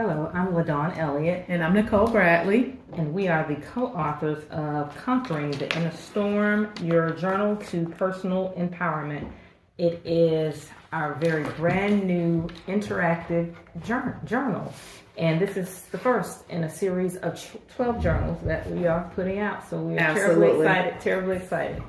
Hello, I'm LaDawn Elliott. And I'm Nichole Bradley. And we are the co-authors of Conquering the Inner Storm, Your Journal to Personal Empowerment. It is our very brand new interactive journal. And this is the first in a series of 12 journals that we are putting out. So we are terribly excited.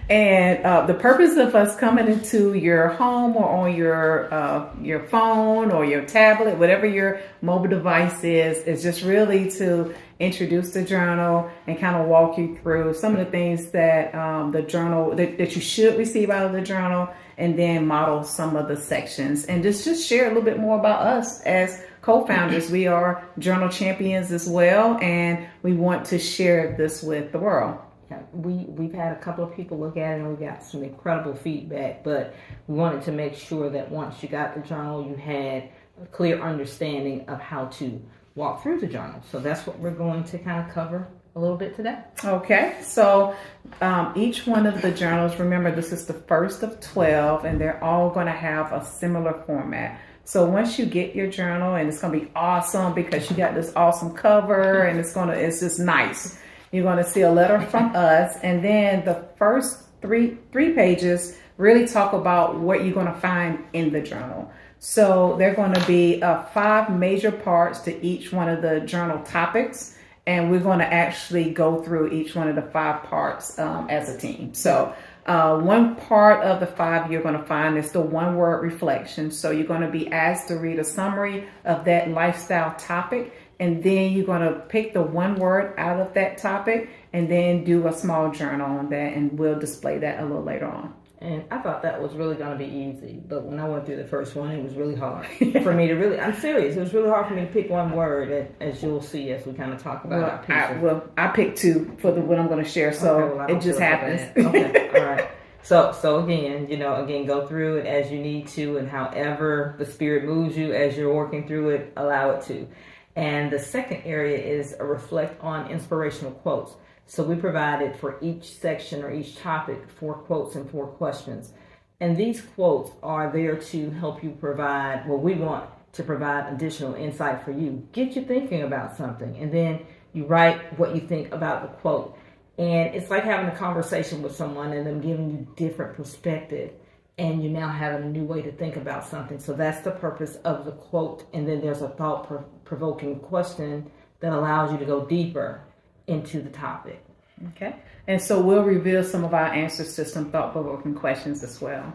And the purpose of us coming into your home or on your phone or your tablet, whatever your mobile device is just really to introduce the journal and kind of walk you through some of the things that the journal that you should receive out of the journal, and then model some of the sections and just share a little bit more about us as co-founders. We are journal champions as well, and we want to share this with the world. Yeah, we've had a couple of people look at it and we got some incredible feedback, but we wanted to make sure that once you got the journal, you had a clear understanding of how to walk through the journal. So that's what we're going to kind of cover a little bit today. Okay, so each one of the journals, remember this is the first of 12, and they're all going to have a similar format. So once you get your journal, and it's going to be awesome because you got this awesome cover, and it's just nice. You're going to see a letter from us, and then the first three pages really talk about what you're going to find in the journal. So there are going to be 5 major parts to each one of the journal topics, and we're going to actually go through each one of the 5 parts as a team. So one part of the 5 you're going to find is the one-word reflection. So you're going to be asked to read a summary of that lifestyle topic, and then you're going to pick the one word out of that topic and then do a small journal on that, and we'll display that a little later on. And I thought that was really going to be easy, but when I went through the first one, it was really hard for me to I'm serious, it was really hard for me to pick one word, as you'll see as we kind of talk about I picked 2 for what I'm going to share, so it just happens. Okay, all right. So again, go through it as you need to, and however the spirit moves you as you're working through it, allow it to. And the second area is a reflect on inspirational quotes. So we provided for each section or each topic 4 quotes and 4 questions. And these quotes are there to help you we want to provide additional insight for you. Get you thinking about something, and then you write what you think about the quote. And it's like having a conversation with someone and them giving you different perspective, and you now have a new way to think about something. So that's the purpose of the quote. And then there's a thought-provoking question that allows you to go deeper into the topic. Okay. And so we'll reveal some of our answers to some thought-provoking questions as well.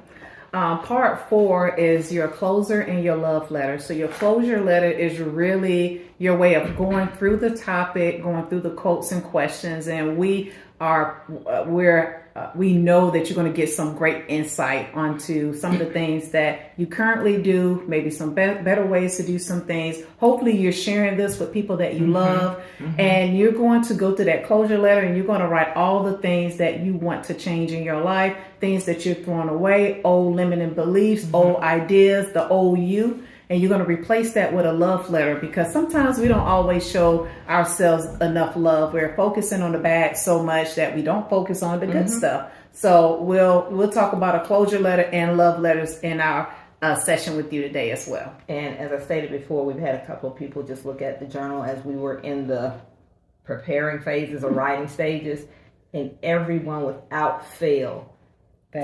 Part 4 is your closer and your love letter. So your closure letter is really your way of going through the topic, going through the quotes and questions. And we know that you're going to get some great insight onto some of the things that you currently do, maybe some better ways to do some things. Hopefully you're sharing this with people that you love, and you're going to go through that closure letter, and you're going to write all the things that you want to change in your life, things that you're throwing away, old limiting beliefs, old ideas, the old you. And you're going to replace that with a love letter, because sometimes we don't always show ourselves enough love. We're focusing on the bad so much that we don't focus on the good stuff. So we'll talk about a closure letter and love letters in our session with you today as well. And as I stated before, we've had a couple of people just look at the journal as we were in the preparing phases or writing stages, and everyone without fail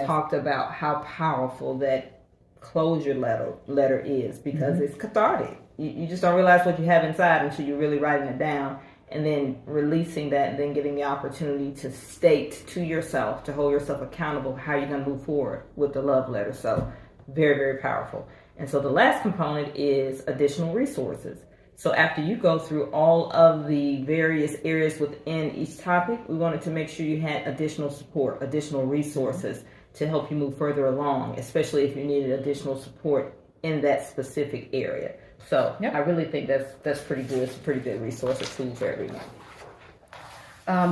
talked about how powerful that closure letter is, because it's cathartic. You just don't realize what you have inside until you're really writing it down, and then releasing that, and then getting the opportunity to state to yourself, to hold yourself accountable how you're going to move forward with the love letter. So very, very powerful. And so the last component is additional resources. So after you go through all of the various areas within each topic, we wanted to make sure you had additional support, additional resources to help you move further along, especially if you needed additional support in that specific area. So I really think that's pretty good. It's a pretty good resource, a tool for everyone.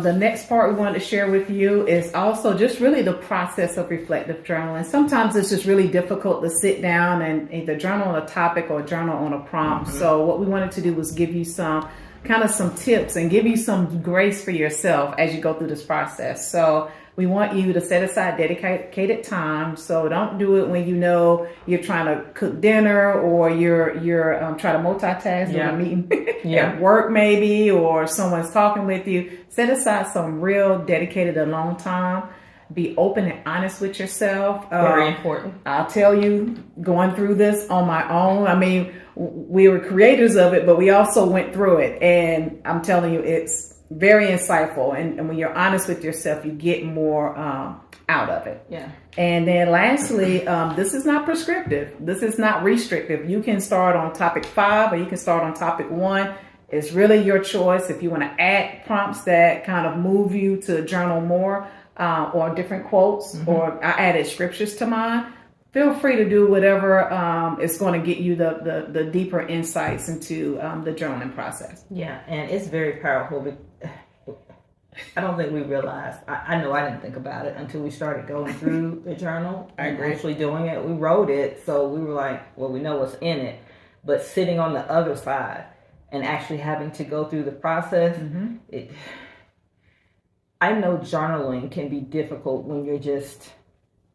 The next part we wanted to share with you is also just really the process of reflective journaling. Sometimes it's just really difficult to sit down and either journal on a topic or journal on a prompt. So what we wanted to do was give you some tips and give you some grace for yourself as you go through this process. So We want you to set aside dedicated time. So don't do it when you know you're trying to cook dinner, or you're trying to multitask in a meeting at work maybe, or someone's talking with you. Set aside some real dedicated alone time. Be open and honest with yourself. Very important. I'll tell you, going through this on my own, I mean, we were creators of it, but we also went through it. And I'm telling you, it's very insightful. And when you're honest with yourself, you get more out of it. Yeah. And then lastly, this is not prescriptive. This is not restrictive. You can start on topic 5, or you can start on topic 1. It's really your choice. If you want to add prompts that kind of move you to journal more, or different quotes, or I added scriptures to mine, feel free to do whatever is going to get you the deeper insights into the journaling process. Yeah, and it's very powerful. I don't think we realized, I know I didn't think about it until we started going through the journal and actually doing it. We wrote it, so we were like, well, we know what's in it. But sitting on the other side and actually having to go through the process, I know journaling can be difficult when you're just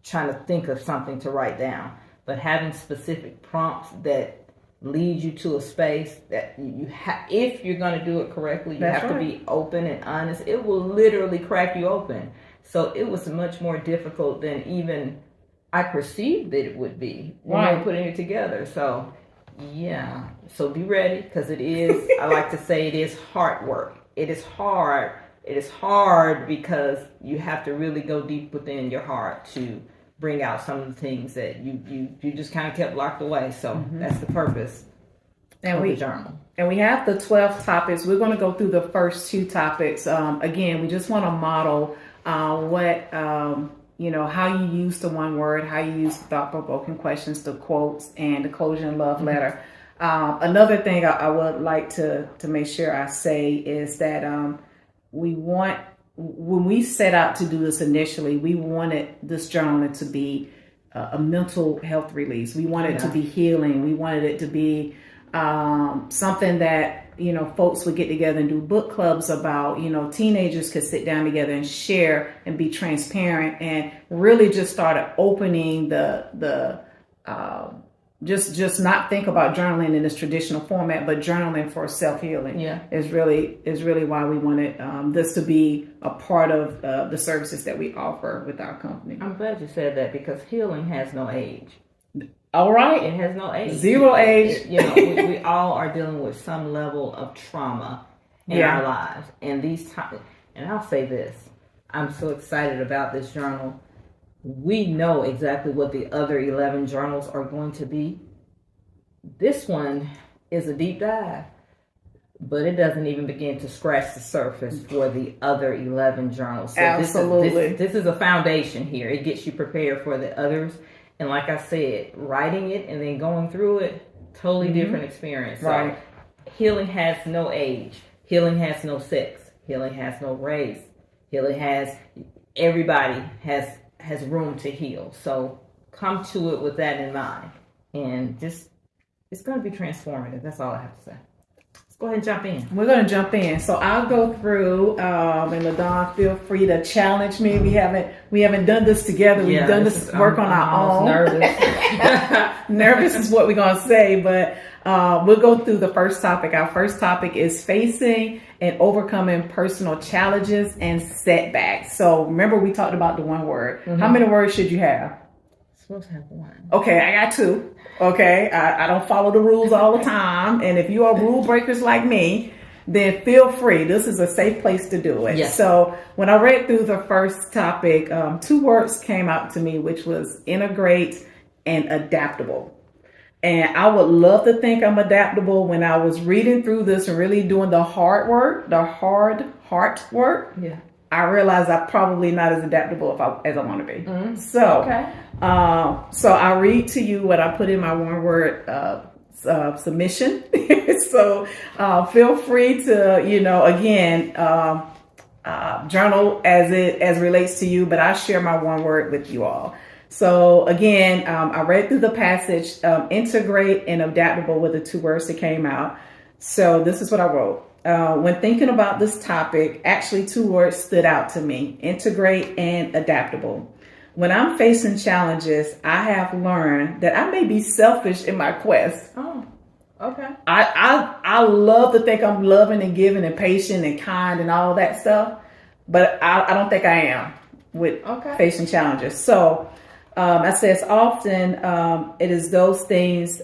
trying to think of something to write down, but having specific prompts that lead you to a space that you if you're going to do it correctly, you have to be open and honest. It will literally crack you open. So it was much more difficult than even I perceived that it would be when we were putting it together. So yeah, so be ready, because it is, I like to say, it is hard work. It is hard. It is hard because you have to really go deep within your heart to bring out some of the things that you just kind of kept locked away. So that's the purpose of the journal. And we have the 12 topics. We're going to go through the first 2 topics. Again, we just want to model what, how you use the one word, how you use the thought-provoking questions, the quotes, and the closing love letter. Another thing I would like to make sure I say is that when we set out to do this initially, we wanted this journaling to be a mental health release. We wanted it to be healing. We wanted it to be something that, folks would get together and do book clubs about. Teenagers could sit down together and share and be transparent, and really just started opening just not think about journaling in this traditional format, but journaling for self-healing is really why we wanted this to be a part of the services that we offer with our company. I'm glad you said that, because healing has no age. All right. It has no age. 0 age. We all are dealing with some level of trauma in our lives. And these times, and I'll say this, I'm so excited about this journal. We know exactly what the other 11 journals are going to be. This one is a deep dive, but it doesn't even begin to scratch the surface for the other 11 journals. So absolutely. This is a foundation here. It gets you prepared for the others. And like I said, writing it and then going through it, totally different experience. Right. So healing has no age. Healing has no sex. Healing has no race. Healing has, everybody has room to heal. So come to it with that in mind, and just, it's going to be transformative. That's all I have to say. Let's go ahead and jump in. We're going to jump in. So I'll go through, and LaDawn, feel free to challenge me. We haven't done this together. We've done this work on our own. Nervous. Nervous is what we're going to say, but we'll go through the first topic. Our first topic is facing and overcoming personal challenges and setbacks. So remember, we talked about the one word. How many words should you have? I'm supposed to have 1. Okay, I got 2. Okay, I don't follow the rules all the time. And if you are rule breakers like me, then feel free. This is a safe place to do it. Yes. So when I read through the first topic, 2 words came out to me, which was integrate and adaptable. And I would love to think I'm adaptable. When I was reading through this and really doing the hard work, the hard heart work, I realized I'm probably not as adaptable as I want to be. So I'll read to you what I put in my one word submission. So feel free to, again, journal as it relates to you, but I share my one word with you all. So again, I read through the passage, integrate and adaptable were the 2 words that came out. So this is what I wrote. when thinking about this topic, actually 2 words stood out to me: integrate and adaptable. When I'm facing challenges, I have learned that I may be selfish in my quest. Oh, okay. I love to think I'm loving and giving and patient and kind and all that stuff, but I don't think I am with facing challenges. So I say it's often it is those things.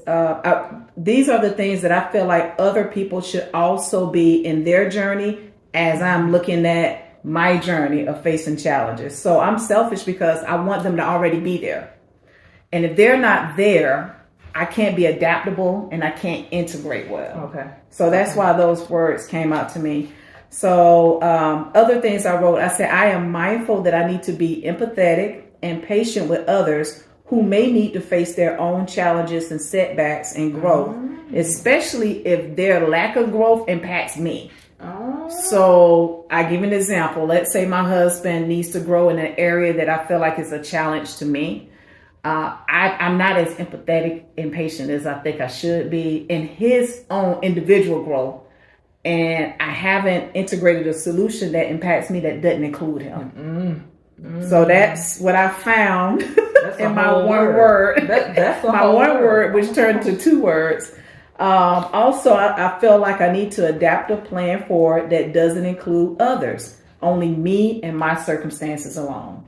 These are the things that I feel like other people should also be in their journey as I'm looking at my journey of facing challenges. So I'm selfish because I want them to already be there. And if they're not there, I can't be adaptable and I can't integrate well. Okay. So that's why those words came out to me. So other things I wrote, I said, I am mindful that I need to be empathetic and patient with others who may need to face their own challenges and setbacks and growth, especially if their lack of growth impacts me. So I give an example. Let's say my husband needs to grow in an area that I feel like is a challenge to me. I'm not as empathetic and patient as I think I should be in his own individual growth. And I haven't integrated a solution that impacts me that doesn't include him. So that's what I found in my one word. That's my one word, which turned to 2 words. Also, I feel like I need to adapt a plan forward that doesn't include others, only me and my circumstances alone.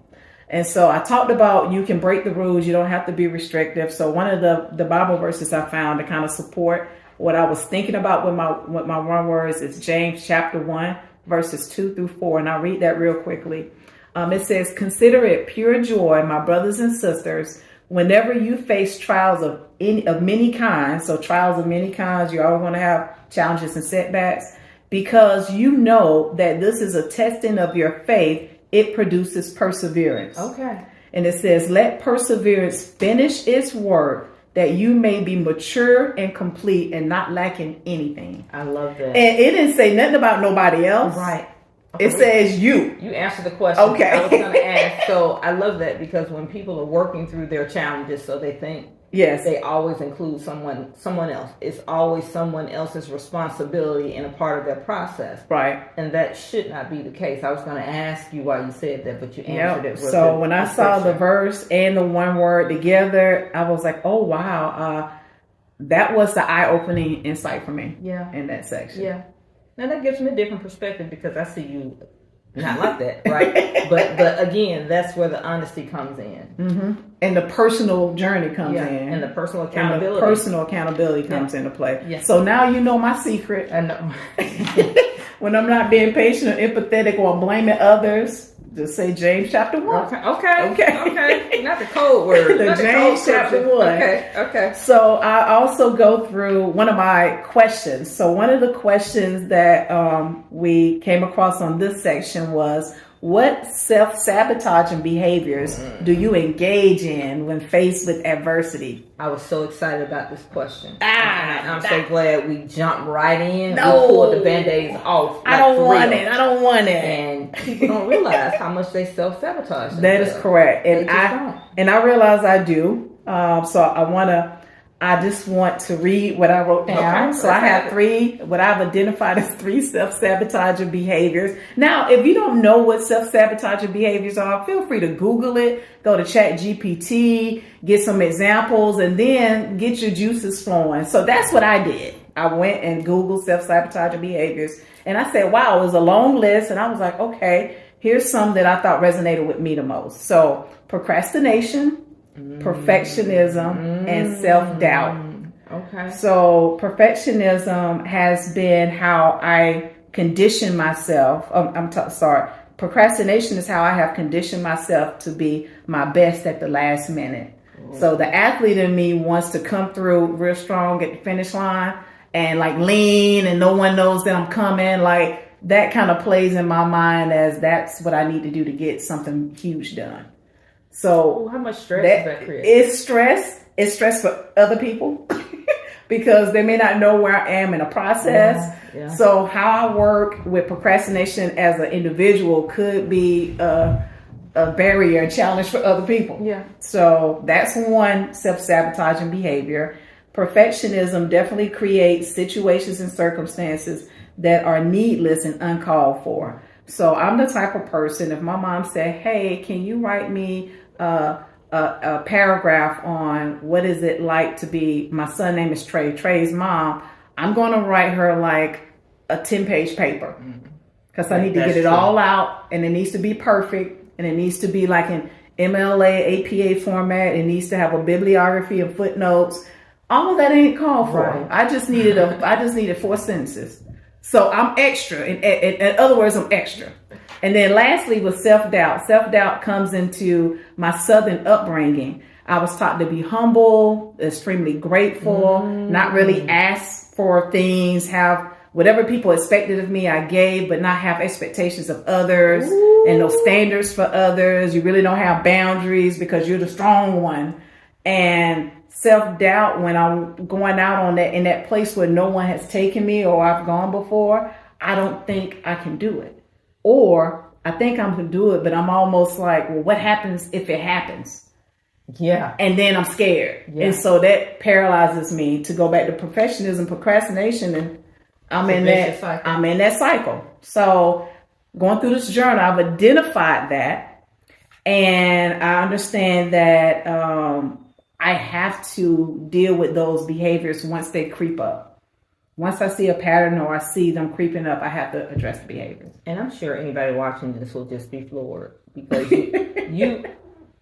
And so I talked about you can break the rules. You don't have to be restrictive. So one of the Bible verses I found to kind of support what I was thinking about with my one words is James chapter 1, verses 2-4. And I'll read that real quickly. It says, "Consider it pure joy, my brothers and sisters, whenever you face trials of many kinds." So trials of many kinds, you're always going to have challenges and setbacks, because you know that this is a testing of your faith. It produces perseverance. Okay. And it says, "Let perseverance finish its work, that you may be mature and complete and not lacking anything." I love that. And it didn't say nothing about nobody else. Right. It says you. You answered the question. Okay. I was going to ask. So I love that, because when people are working through their challenges, so they think they always include someone else. It's always someone else's responsibility and a part of their process. Right. And that should not be the case. I was going to ask you why you said that, but you answered it. So when I saw the verse and the one word together, I was like, oh, wow. That was the eye-opening insight for me in that section. Yeah. Now that gives me a different perspective, because I see you not like that, right? but again, that's where the honesty comes in. Mm-hmm. And the personal journey comes in. And the personal accountability. And the personal accountability comes into play. Yeah. So now you know my secret. I know. When I'm not being patient or empathetic or blaming others, just say James chapter 1. Okay. Not the code word. The James chapter 1. Okay. So I also go through one of my questions. So one of the questions that we came across on this section was, what self-sabotaging behaviors do you engage in when faced with adversity? I was so excited about this question. I'm so glad we jumped right in. No. We pulled the Band-Aids off. I don't want it. And people don't realize how much they self-sabotage. That is correct. And I realize I do. So I just want to read what I wrote down. Okay, so I have what I've identified as 3 self-sabotaging behaviors. Now, if you don't know what self-sabotaging behaviors are, feel free to Google it, go to ChatGPT, get some examples, and then get your juices flowing. So that's what I did. I went and Googled self-sabotaging behaviors, and I said, wow, it was a long list. And I was like, okay, here's some that I thought resonated with me the most. So procrastination, perfectionism, and self-doubt. Okay. So perfectionism has been how I condition myself. Procrastination is how I have conditioned myself to be my best at the last minute. So the athlete in me wants to come through real strong at the finish line and like lean, and no one knows that I'm coming. Like that kind of plays in my mind as that's what I need to do to get something huge done. So how much stress does that create? It's stress. It's stress for other people because they may not know where I am in a process. Yeah. So how I work with procrastination as an individual could be a barrier, a challenge for other people. Yeah. So that's one self-sabotaging behavior. Perfectionism definitely creates situations and circumstances that are needless and uncalled for. So I'm the type of person, if my mom said, hey, can you write me a paragraph on what is it like to be, my son name is Trey's mom, I'm going to write her like a 10-page paper. Because I need to get it all out, and it needs to be perfect, and it needs to be like an MLA, APA format. It needs to have a bibliography and footnotes. All of that ain't called for. Right. I just needed 4 sentences. So I'm extra. In other words, I'm extra. And then lastly was self-doubt. Self-doubt comes into my Southern upbringing. I was taught to be humble, extremely grateful, not really ask for things, have whatever people expected of me, I gave, but not have expectations of others and no standards for others. You really don't have boundaries because you're the strong one. And self-doubt, when I'm going out on that in that place where no one has taken me or I've gone before, I don't think I can do it. Or I think I'm going to do it, but I'm almost like, well, what happens if it happens? Yeah. And then I'm scared. Yeah. And so that paralyzes me to go back to perfectionism, procrastination, and I'm in that cycle. So going through this journal, I've identified that, and I understand that I have to deal with those behaviors once they creep up. Once I see a pattern or I see them creeping up, I have to address the behaviors. And I'm sure anybody watching this will just be floored because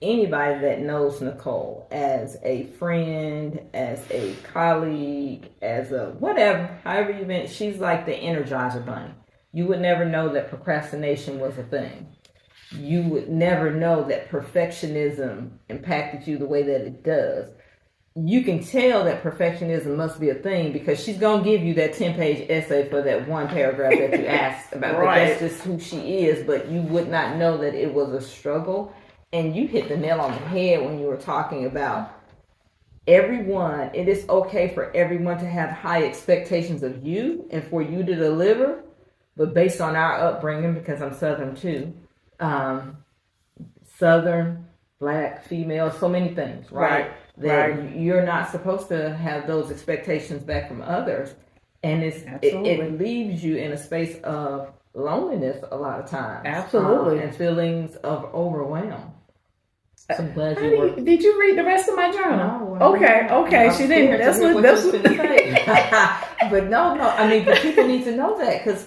anybody that knows Nichole as a friend, as a colleague, as a whatever, however you meant, she's like the Energizer Bunny. You would never know that procrastination was a thing. You would never know that perfectionism impacted you the way that it does. You can tell that perfectionism must be a thing because she's going to give you that 10-page essay for that one paragraph that you asked about. Right. That's just who she is, but you would not know that it was a struggle. And you hit the nail on the head when you were talking about everyone. It is okay for everyone to have high expectations of you and for you to deliver, but based on our upbringing, because I'm Southern too, Southern, Black, female, so many things, right? That you're not supposed to have those expectations back from others. And it leaves you in a space of loneliness a lot of times. Absolutely. And feelings of overwhelm. So I'm glad did you read the rest of my journal? No. Okay. She didn't. That's what But no. I mean, but people need to know that because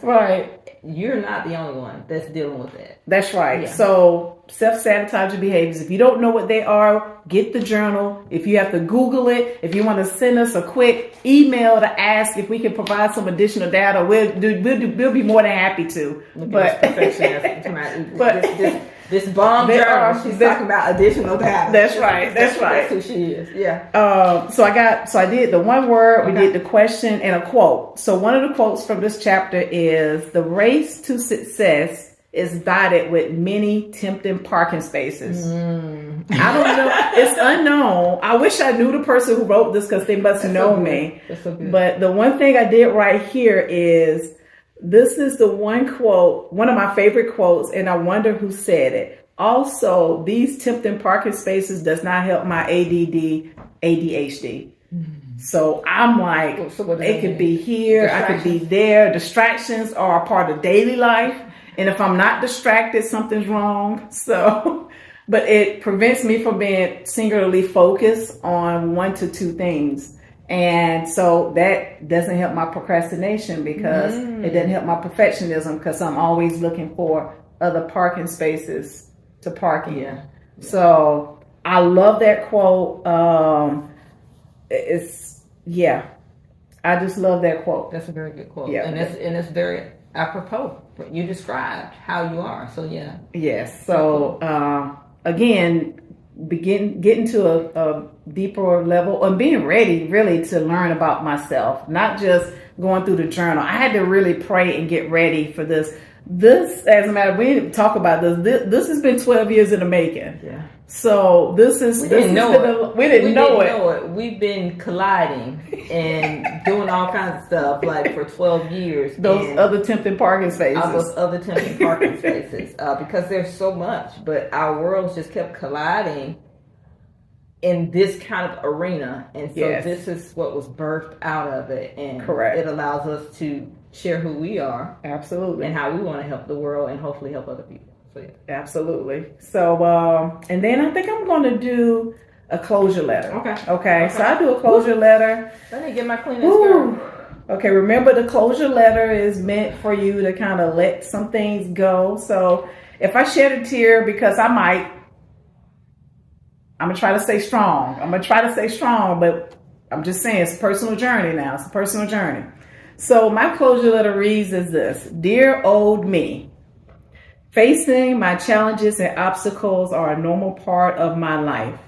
you're not the only one that's dealing with that. That's right. Yeah. So self-sabotaging behaviors. If you don't know what they are, get the journal. If you have to Google it, if you want to send us a quick email to ask if we can provide some additional data, we'll be more than happy to. This bomb journal, she's talking about additional data. That's right. That's who she is. Yeah. So I did the one word, we did the question and a quote. So one of the quotes from this chapter is, the race to success is dotted with many tempting parking spaces. I don't know. It's unknown. I wish I knew the person who wrote this because they must know me. That's so good. But the one thing I did right here is, this is the one quote, one of my favorite quotes, and I wonder who said it. Also, these tempting parking spaces does not help my ADD, ADHD. So I'm like, it could be here, I could be there. Distractions are a part of daily life. And if I'm not distracted, something's wrong. So, but it prevents me from being singularly focused on 1 to 2 things. And so that doesn't help my procrastination because it doesn't help my perfectionism because I'm always looking for other parking spaces to park in. Yeah. So I love that quote. I just love that quote. That's a very good quote. Yeah. And it's very apropos. You described how you are. So yeah. Yes. So again, getting to a deeper level and being ready really to learn about myself, not just going through the journal. I had to really pray and get ready for this. As a matter of fact, we didn't talk about this. This has been 12 years in the making. Yeah. So we didn't know it. We've been colliding and doing all kinds of stuff like for 12 years. Those other tempting parking spaces. Because there's so much, but our worlds just kept colliding in this kind of arena. And so Yes. this is what was birthed out of it. And Correct. it allows us to share who we are. Absolutely. And how we want to help the world and hopefully help other people. So, yeah. Absolutely. So, and then I think I'm going to do a closure letter. Okay. So I do a closure letter. Let me get my Kleenex, girl. Okay, remember the closure letter is meant for you to kind of let some things go. So if I shed a tear, because I'm going to try to stay strong. But I'm just saying it's a personal journey now. It's a personal journey. So my closure letter reads as this: Dear old me, facing my challenges and obstacles are a normal part of my life.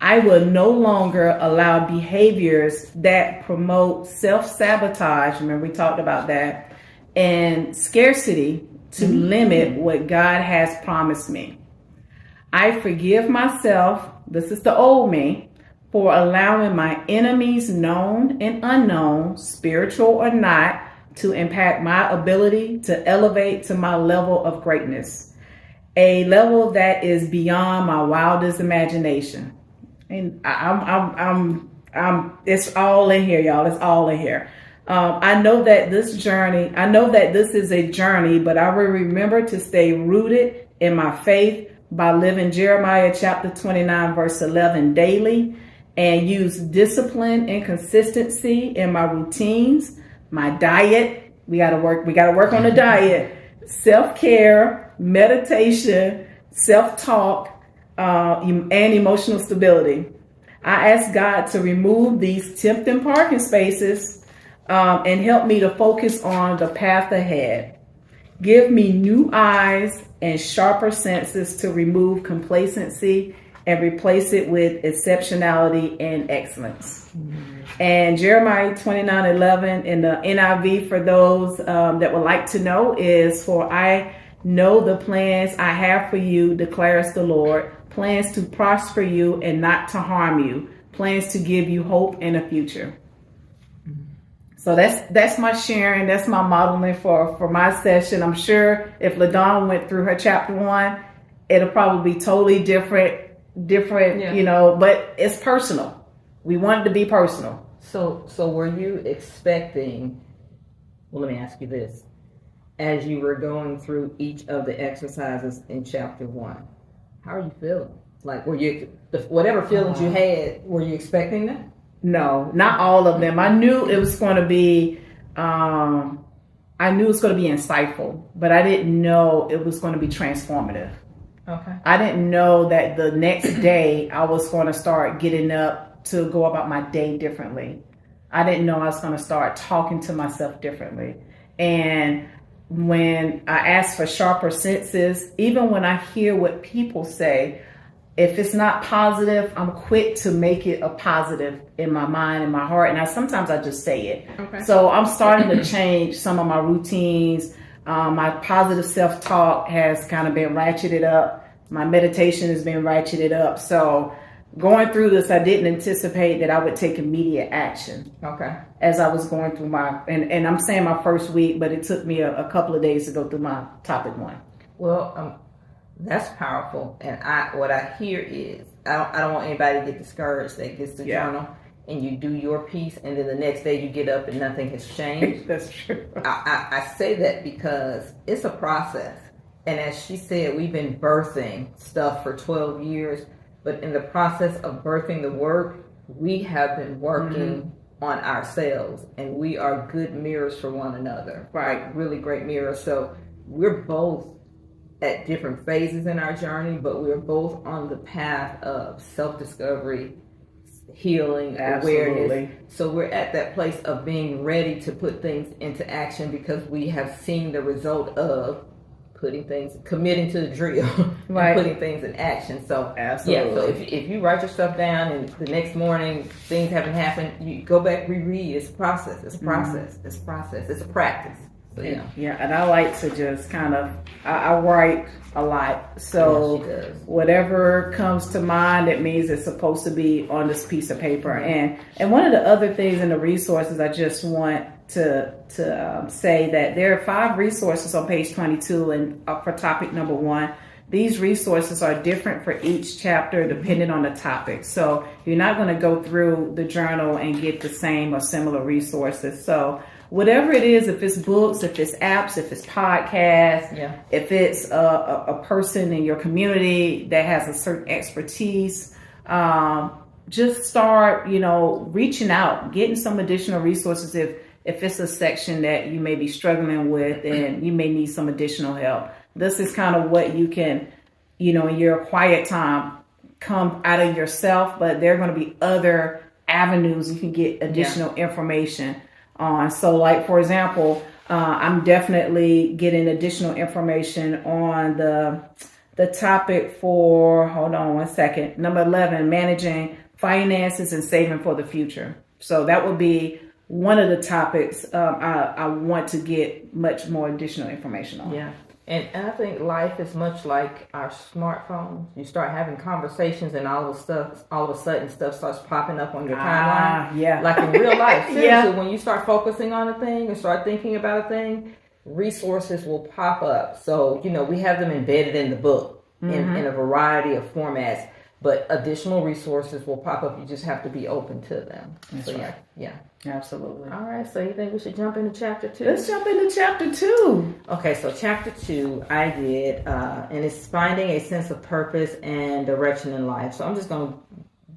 I will no longer allow behaviors that promote self-sabotage, remember we talked about that, and scarcity to limit what God has promised me. I forgive myself, this is the old me, for allowing my enemies, known and unknown, spiritual or not, to impact my ability to elevate to my level of greatness, a level that is beyond my wildest imagination. And it's all in here, y'all. It's all in here. I know that this is a journey, but I will remember to stay rooted in my faith by living Jeremiah chapter 29, verse 11 daily, and use discipline and consistency in my routines, my diet. We got to work on the diet, self-care, meditation, self-talk, and emotional stability. I ask God to remove these tempting parking spaces and help me to focus on the path ahead. Give me new eyes and sharper senses to remove complacency and replace it with exceptionality and excellence. Mm-hmm. And Jeremiah 29:11 in the NIV, for those that would like to know, is, for I know the plans I have for you, declares the Lord, plans to prosper you and not to harm you, plans to give you hope and a future. So that's my sharing. That's my modeling for my session. I'm sure if LaDawn went through her chapter 1, it'll probably be totally different, yeah. But it's personal. We want it to be personal. So were you expecting, well, let me ask you this. As you were going through each of the exercises in chapter 1, how are you feeling? Like, were you, whatever feelings you had, were you expecting them? No, not all of them. I knew it was going to be, insightful, but I didn't know it was going to be transformative. Okay. I didn't know that the next day I was going to start getting up to go about my day differently. I didn't know I was going to start talking to myself differently. And when I ask for sharper senses, even when I hear what people say, if it's not positive, I'm quick to make it a positive in my mind and my heart. And sometimes I just say it. Okay. So I'm starting to change some of my routines. My positive self-talk has kind of been ratcheted up. My meditation has been ratcheted up. So going through this, I didn't anticipate that I would take immediate action. Okay. As I was going through and I'm saying my first week, but it took me a couple of days to go through my topic 1. Well, that's powerful. And what I hear is, I don't want anybody to get discouraged that gets the journal and you do your piece and then the next day you get up and nothing has changed. That's true. I say that because it's a process. And as she said, we've been birthing stuff for 12 years. But in the process of birthing the work, we have been working on ourselves. And we are good mirrors for one another. Right. Like really great mirrors. So we're both at different phases in our journey, but we're both on the path of self-discovery, healing, awareness. So we're at that place of being ready to put things into action because we have seen the result of committing to the drill, right, and putting things in action. So absolutely. Yeah, so if you write your stuff down and the next morning things haven't happened, you go back, reread. It's a process. It's a process. It's a process. It's a practice. So, yeah, and I like to just kind of, I write a lot. So whatever comes to mind, it means it's supposed to be on this piece of paper. Mm-hmm. And one of the other things in the resources, I just want to say that there are 5 resources on page 22 and for topic number 1. these resources are different for each chapter depending on the topic. So you're not going to go through the journal and get the same or similar resources. So whatever it is, if it's books, if it's apps, if it's podcasts, if it's a person in your community that has a certain expertise, just start, reaching out, getting some additional resources if it's a section that you may be struggling with and you may need some additional help. This is kind of what you can, in your quiet time, come out of yourself, but there are going to be other avenues you can get additional information on. So like, for example, I'm definitely getting additional information on the topic for, hold on one second, number 11, managing finances and saving for the future. So that would be one of the topics I want to get much more additional information on. Yeah. And I think life is much like our smartphones. You start having conversations and all of a sudden stuff starts popping up on your timeline. Like in real life. Seriously, when you start focusing on a thing and start thinking about a thing, resources will pop up. So, we have them embedded in the book in a variety of formats, but additional resources will pop up. You just have to be open to them. That's right. Yeah. Absolutely. All right. So you think we should jump into chapter 2? Let's jump into chapter 2. Okay. So chapter 2 I did, and it's finding a sense of purpose and direction in life. So I'm just going to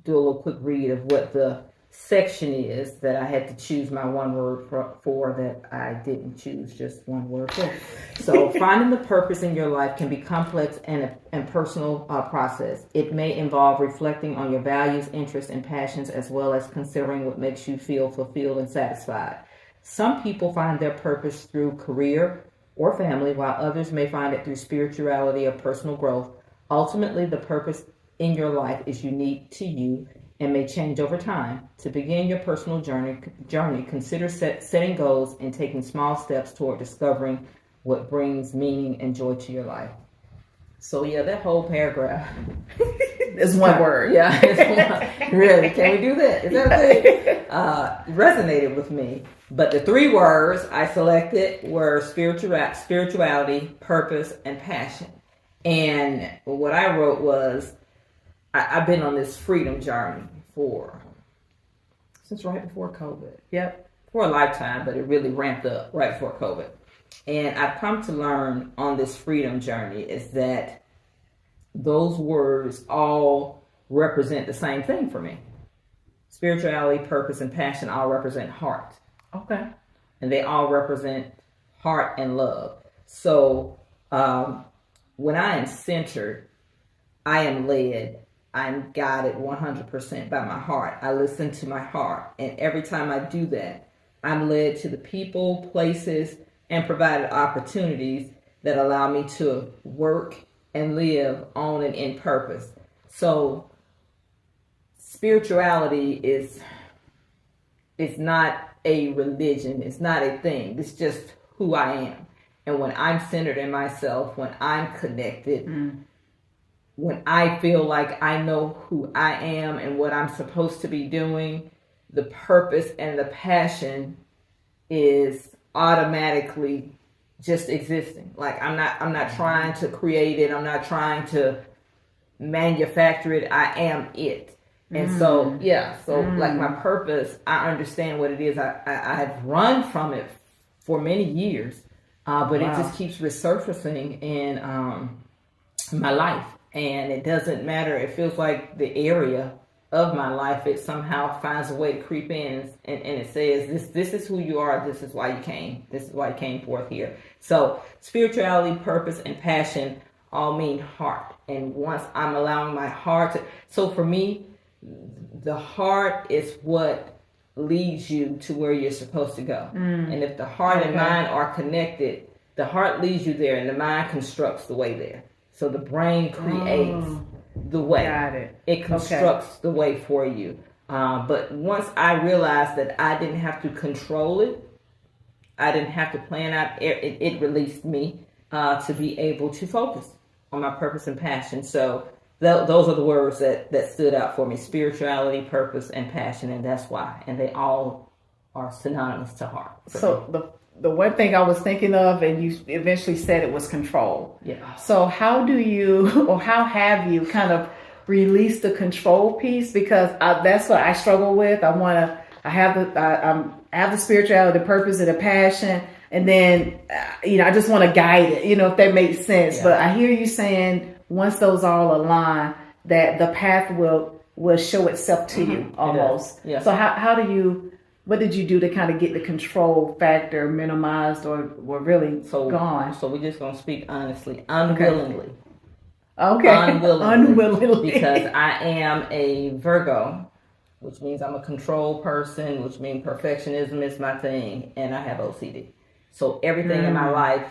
do a little quick read of what the section is that I had to choose my one word for that I didn't choose just one word for. So finding the purpose in your life can be complex and personal process. It may involve reflecting on your values, interests, and passions, as well as considering what makes you feel fulfilled and satisfied. Some people find their purpose through career or family, while others may find it through spirituality or personal growth. Ultimately, the purpose in your life is unique to you and may change over time. To begin your personal journey, consider setting goals and taking small steps toward discovering what brings meaning and joy to your life. So that whole paragraph is one word. Yeah, it's one. Really? Can we do that? Is that a thing? Resonated with me. But the 3 words I selected were spirituality, purpose, and passion. And what I wrote was, I've been on this freedom journey since right before COVID. Yep. For a lifetime, but it really ramped up right before COVID. And I've come to learn on this freedom journey is that those words all represent the same thing for me. Spirituality, purpose, and passion all represent heart. Okay. And they all represent heart and love. So when I am centered, I am led, I'm guided 100% by my heart. I listen to my heart. And every time I do that, I'm led to the people, places, and provided opportunities that allow me to work and live on and in purpose. So spirituality is not a religion. It's not a thing. It's just who I am. And when I'm centered in myself, when I'm connected, when I feel like I know who I am and what I'm supposed to be doing, the purpose and the passion is automatically just existing. Like I'm not trying to create it. I'm not trying to manufacture it. I am it. And so like my purpose, I understand what it is. I've run from it for many years, but it just keeps resurfacing in my life. And it doesn't matter. It feels like the area of my life, it somehow finds a way to creep in and it says, this is who you are. This is why you came. This is why you came forth here. So spirituality, purpose, and passion all mean heart. And once I'm allowing my heart so for me, the heart is what leads you to where you're supposed to go. And if the heart and mind are connected, the heart leads you there and the mind constructs the way there. So the brain creates the way. Got it. It constructs the way for you. But once I realized that I didn't have to control it, I didn't have to plan out, it released me to be able to focus on my purpose and passion. So those are the words that stood out for me: spirituality, purpose, and passion. And that's why. And they all are synonymous to heart. So the one thing I was thinking of, and you eventually said it, was control. Yeah. So how do you, or how have you kind of released the control piece? Because that's what I struggle with. I have the spirituality, the purpose, and the passion, and then I just want to guide it. If that makes sense. Yeah. But I hear you saying once those all align, that the path will show itself to you almost. Yeah. So what did you do to kind of get the control factor minimized or really gone? So we're just going to speak honestly, unwillingly. Okay. Unwillingly. Because I am a Virgo, which means I'm a control person, which means perfectionism is my thing, and I have OCD. So everything in my life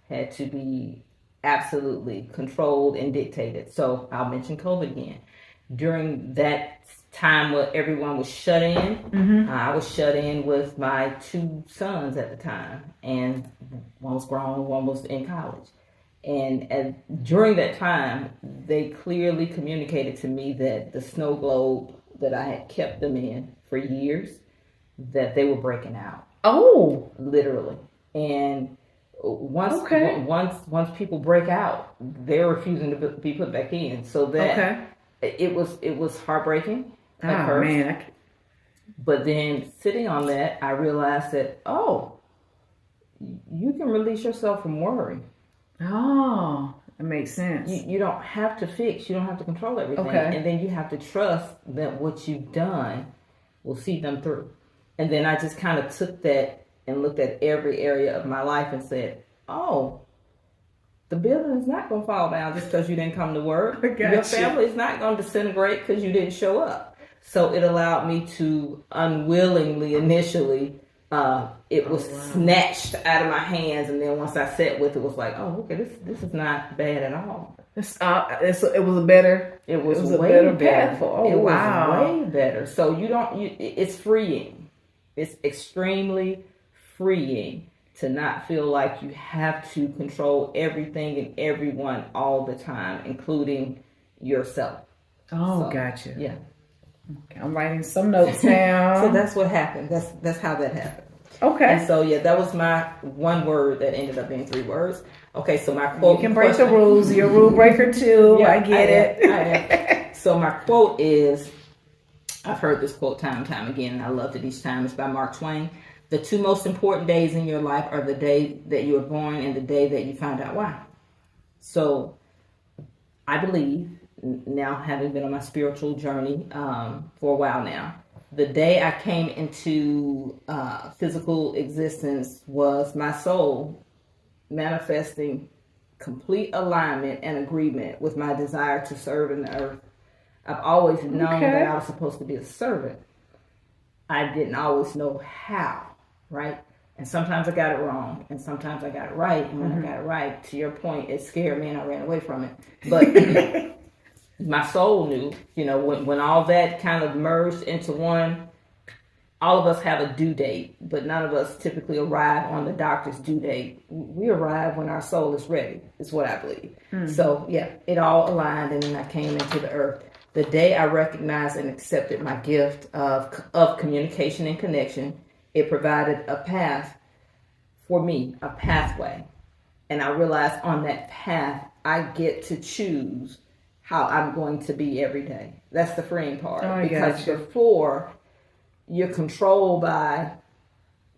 had to be absolutely controlled and dictated. So I'll mention COVID again. During that time where everyone was shut in, I was shut in with my 2 sons at the time, and one was grown, one was in college. And during that time, they clearly communicated to me that the snow globe that I had kept them in for years, that they were breaking out. Oh, literally. And once people break out, they're refusing to be put back in. So that it was heartbreaking at first. Man. But then sitting on that, I realized that you can release yourself from worry. Oh, it makes sense. You don't have to fix. You don't have to control everything. Okay. And then you have to trust that what you've done will see them through. And then I just kind of took that and looked at every area of my life and said, the building is not going to fall down just because you didn't come to work. Your family is not going to disintegrate because you didn't show up. So it allowed me to unwillingly initially, it was snatched out of my hands. And then once I sat with it, was like, this is not bad at all. It was better. It was way better. It was way better. So it's freeing. It's extremely freeing to not feel like you have to control everything and everyone all the time, including yourself. Gotcha. Yeah. Okay, I'm writing some notes down. So that's what happened. That's how that happened. Okay. And so that was my one word that ended up being 3 words. Okay, so my quote. You can break the rules. You're a rule breaker too. Yeah, I get it. I am. So my quote is, I've heard this quote time and time again, and I loved it each time. It's by Mark Twain. The 2 most important days in your life are the day that you were born and the day that you found out why. So I believe, now having been on my spiritual journey for a while now, the day I came into physical existence was my soul manifesting complete alignment and agreement with my desire to serve in the earth. I've always known that I was supposed to be a servant. I didn't always know how, right? And sometimes I got it wrong, and sometimes I got it right. And when I got it right, to your point, it scared me and I ran away from it. But my soul knew, when all that kind of merged into one, all of us have a due date, but none of us typically arrive on the doctor's due date. We arrive when our soul is ready, is what I believe. So, it all aligned, and then I came into the earth. The day I recognized and accepted my gift of communication and connection, it provided a path for me, a pathway. And I realized on that path, I get to choose how I'm going to be every day. That's the freeing part. Because before, you're controlled by,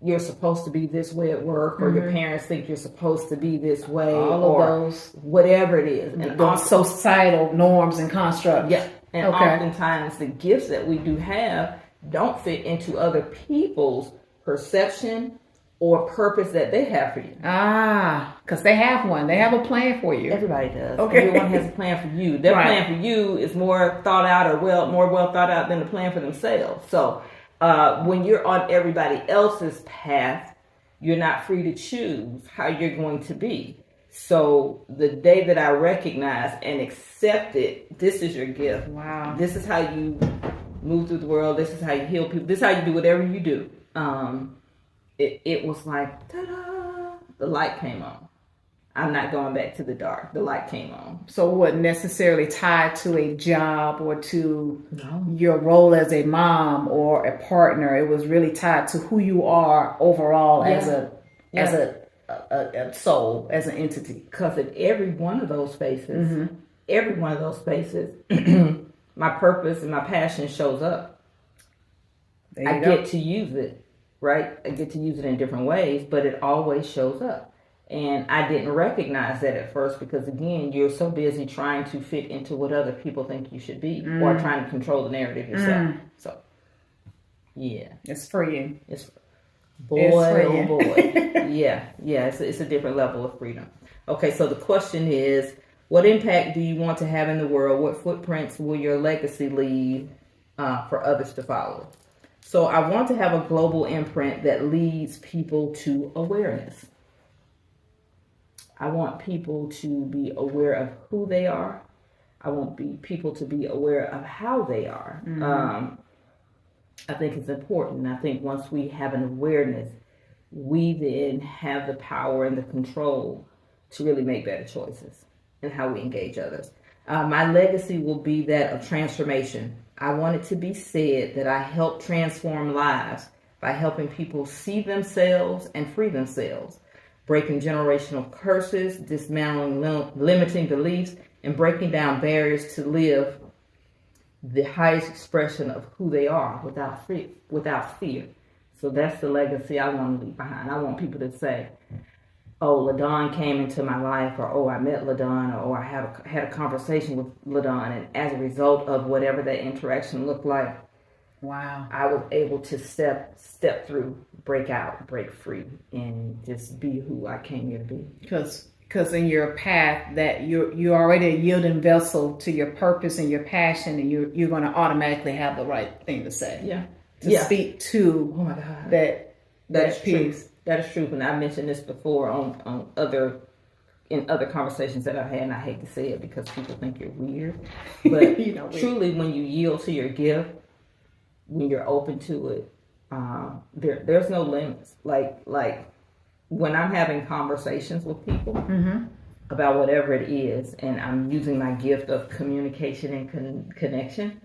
you're supposed to be this way at work, or your parents think you're supposed to be this way, all of those, whatever it is. And those societal norms and constructs. Yeah. And oftentimes the gifts that we do have don't fit into other people's perception or purpose that they have for you. Because they have one. They have a plan for you. Everybody does. Okay. Everyone has a plan for you. Their plan for you is more thought out or more well thought out than the plan for themselves. So when you're on everybody else's path, you're not free to choose how you're going to be. So the day that I recognized and accepted, this is your gift. Wow. This is how you move through the world. This is how you heal people. This is how you do whatever you do. It was like, ta-da, the light came on. I'm not going back to the dark. The light came on. So it wasn't necessarily tied to a job or to No. your role as a mom or a partner. It was really tied to who you are overall as a soul, as an entity. Because in every one of those spaces, my purpose and my passion shows up. I get to use it, right? I get to use it in different ways, but it always shows up. And I didn't recognize that at first because, again, you're so busy trying to fit into what other people think you should be or trying to control the narrative yourself. So, yeah. It's freeing. Oh boy. Yeah. It's a different level of freedom. Okay, so the question is, what impact do you want to have in the world? What footprints will your legacy leave for others to follow? So I want to have a global imprint that leads people to awareness. I want people to be aware of who they are. I want people to be aware of how they are. I think it's important. I think once we have an awareness, we then have the power and the control to really make better choices in how we engage others. My legacy will be that of transformation. I want it to be said that I help transform lives by helping people see themselves and free themselves, breaking generational curses, dismantling limiting beliefs, and breaking down barriers to live the highest expression of who they are without fear. So that's the legacy I want to leave behind. I want people to say, oh, LaDawn came into my life, or oh, I met LaDawn, or oh, I had a conversation with LaDawn, and as a result of whatever that interaction looked like, wow, I was able to step through, break out, break free, and just be who I came here to be. Because in your path that you're already a yielding vessel to your purpose and your passion, and you're going to automatically have the right thing to say. Yeah. To speak to oh my God. that piece. True. That is true. And I mentioned this before in other conversations that I've had, and I hate to say it because people think you're weird. But truly, when you yield to your gift, when you're open to it, there's no limits. Like when I'm having conversations with people about whatever it is, and I'm using my gift of communication and connection,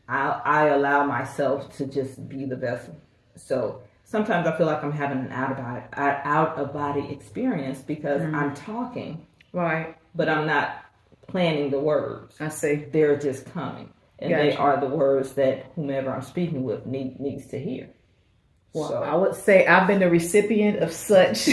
I allow myself to just be the vessel. So sometimes I feel like I'm having an out of body experience because I'm talking, right? But I'm not planning the words. I see. They're just coming, and they are the words that whomever I'm speaking with needs to hear. Well, so, I would say I've been the recipient of such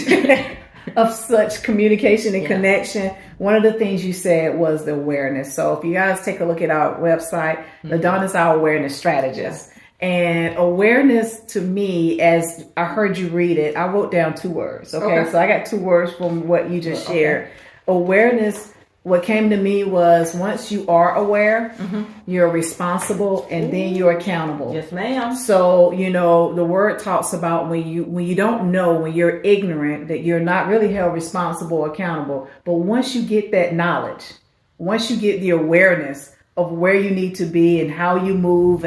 communication and connection. One of the things you said was the awareness. So if you guys take a look at our website, LaDawn is our awareness strategist. And awareness to me, as I heard you read it, I wrote down 2 words. Okay. So I got 2 words from what you just shared. Awareness, what came to me was once you are aware, you're responsible, and then you're accountable. Yes, ma'am. So, the word talks about when you don't know, when you're ignorant, that you're not really held responsible or accountable. But once you get that knowledge, once you get the awareness of where you need to be and how you move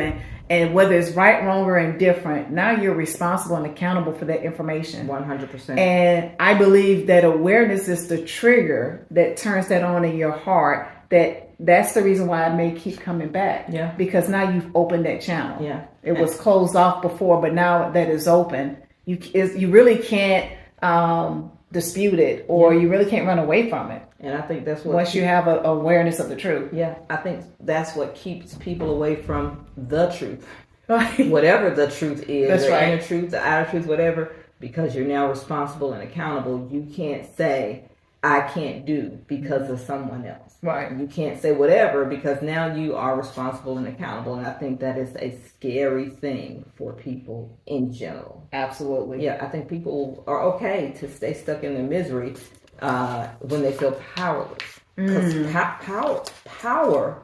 and whether it's right, wrong, or indifferent, now you're responsible and accountable for that information. 100%. And I believe that awareness is the trigger that turns that on in your heart. That's the reason why I may keep coming back. Yeah. Because now you've opened that channel. Yeah. It was closed off before, but now that it's open, you really can't dispute it, or you really can't run away from it. And I think that's what once you have an awareness of the truth. Yeah, I think that's what keeps people away from the truth. Whatever the truth is, that's the inner truth, the outer truth, whatever, because you're now responsible and accountable. You can't say, I can't do because of someone else. Right. You can't say whatever because now you are responsible and accountable. And I think that is a scary thing for people in general. Absolutely. Yeah, I think people are okay to stay stuck in their misery when they feel powerless. Because power,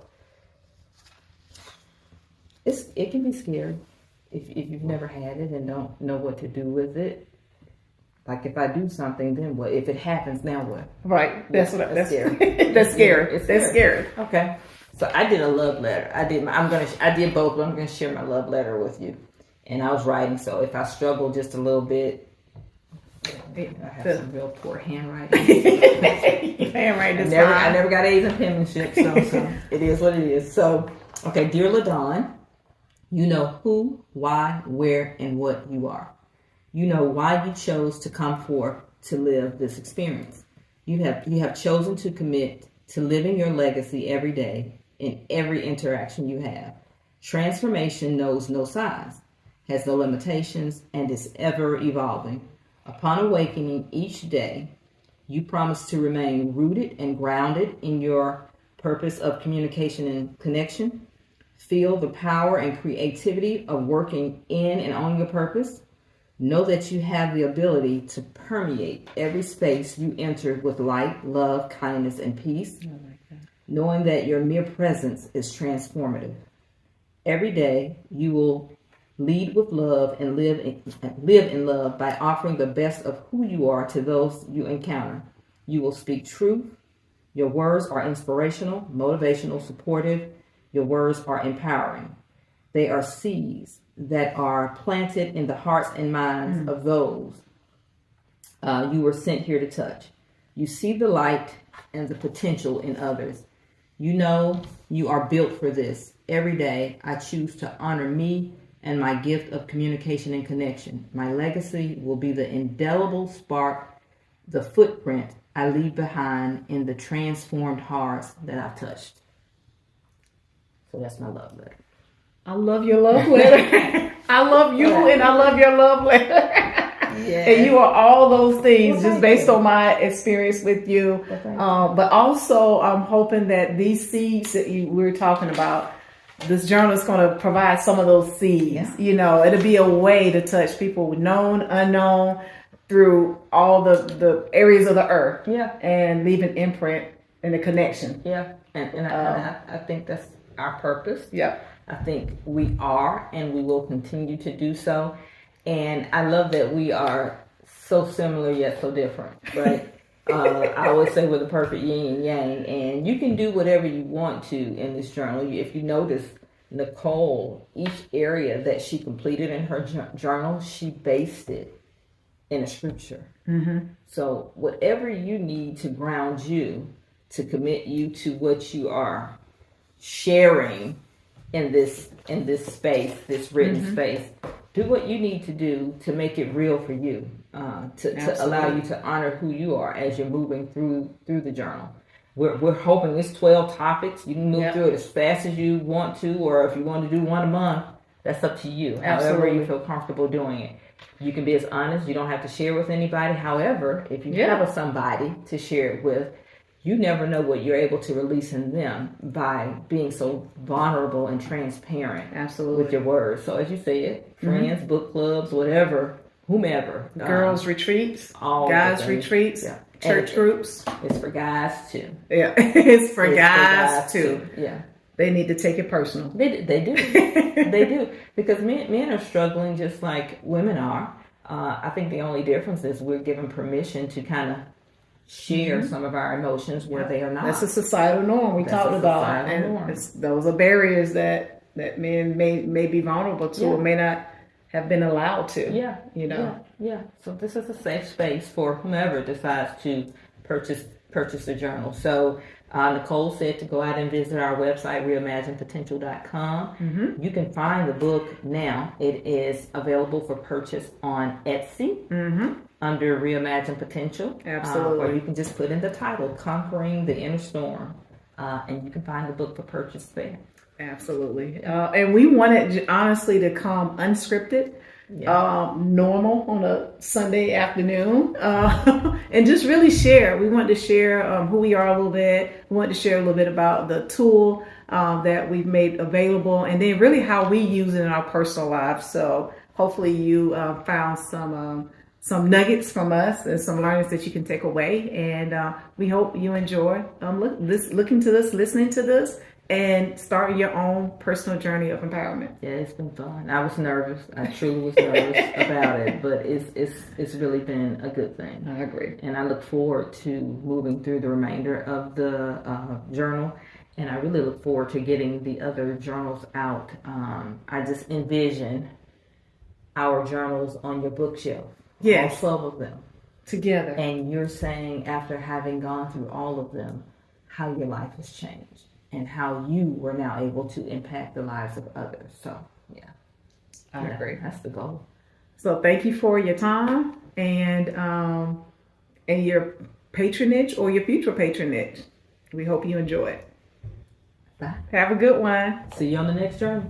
it can be scary if you've never had it and don't know what to do with it. Like if I do something, then what? If it happens, now what? Right. That's scary. That's scary. That's scary. Okay. So I did a love letter. I did both, but I'm gonna share my love letter with you. And I was writing, so if I struggle just a little bit, I have some real poor handwriting. Handwriting is I never got A's in penmanship, so it is what it is. So, okay, dear LaDawn, you know who, why, where, and what you are. You know why you chose to come forth to live this experience. You have chosen to commit to living your legacy every day in every interaction you have. Transformation knows no size, has no limitations, and is ever evolving. Upon awakening each day, you promise to remain rooted and grounded in your purpose of communication and connection. Feel the power and creativity of working in and on your purpose. Know that you have the ability to permeate every space you enter with light, love, kindness, and peace. Knowing that your mere presence is transformative. Every day, you will lead with love and live in love by offering the best of who you are to those you encounter. You will speak truth. Your words are inspirational, motivational, supportive. Your words are empowering. They are seeds that are planted in the hearts and minds of those you were sent here to touch. You see the light and the potential in others. You know you are built for this. Every day, I choose to honor me and my gift of communication and connection. My legacy will be the indelible spark, the footprint I leave behind in the transformed hearts that I've touched. So that's my love letter. I love your love letter. I love you and I love your love letter. Yeah. And you are all those things just based on my experience with you. But also, I'm hoping that these seeds that we were talking about, this journal is going to provide some of those seeds. Yeah. You know, it'll be a way to touch people known, unknown, through all the areas of the earth. Yeah. And leave an imprint and a connection. Yeah. And I think that's our purpose. Yeah. I think we are, and we will continue to do so. And I love that we are so similar yet so different, right? I always say we're the perfect yin and yang, and you can do whatever you want to in this journal. If you notice, Nichole, each area that she completed in her journal, she based it in a scripture. Mm-hmm. So whatever you need to ground you, to commit you to what you are sharing in this space, this written space, do what you need to do to make it real for you, to allow you to honor who you are as you're moving through the journal. We're hoping it's 12 topics. You can move through it as fast as you want to, or if you want to do one a month, that's up to you. However you feel comfortable doing it. You can be as honest. You don't have to share with anybody. However, if you have somebody to share it with, you never know what you're able to release in them by being so vulnerable and transparent with your words. So as you said, friends, book clubs, whatever, whomever. Girls retreats, guys retreats, church groups. It's for guys too. Yeah, it's for guys too. Yeah. They need to take it personal. They do. They do. Because men are struggling just like women are. I think the only difference is we're given permission to kind of share some of our emotions where they are not. That's a societal norm we talked about. And those are barriers that men may be vulnerable to or may not have been allowed to. Yeah. You know? Yeah. So this is a safe space for whomever decides to purchase the journal. So Nichole said to go out and visit our website, reimaginepotential.com. Mm-hmm. You can find the book now. It is available for purchase on Etsy under Reimagine Potential. Absolutely. Or you can just put in the title, Conquering the Inner Storm, and you can find the book for purchase there. Absolutely. And we wanted, honestly, to come unscripted. Normal on a Sunday afternoon, and just really share. We wanted to share who we are a little bit. We wanted to share a little bit about the tool that we've made available, and then really how we use it in our personal lives. So hopefully you found some nuggets from us and some learnings that you can take away. And we hope you enjoy looking to this, listening to this, and starting your own personal journey of empowerment. Yeah, it's been fun. I was nervous. I truly was nervous about it, but it's really been a good thing. I agree. And I look forward to moving through the remainder of the journal, and I really look forward to getting the other journals out. I just envision our journals on your bookshelf. Yes. All 12 of them. together. And you're saying, after having gone through all of them, how your life has changed and how you were now able to impact the lives of others. So, yeah. I agree. That's the goal. So thank you for your time and your patronage or your future patronage. We hope you enjoy it. Bye. Have a good one. See you on the next journey.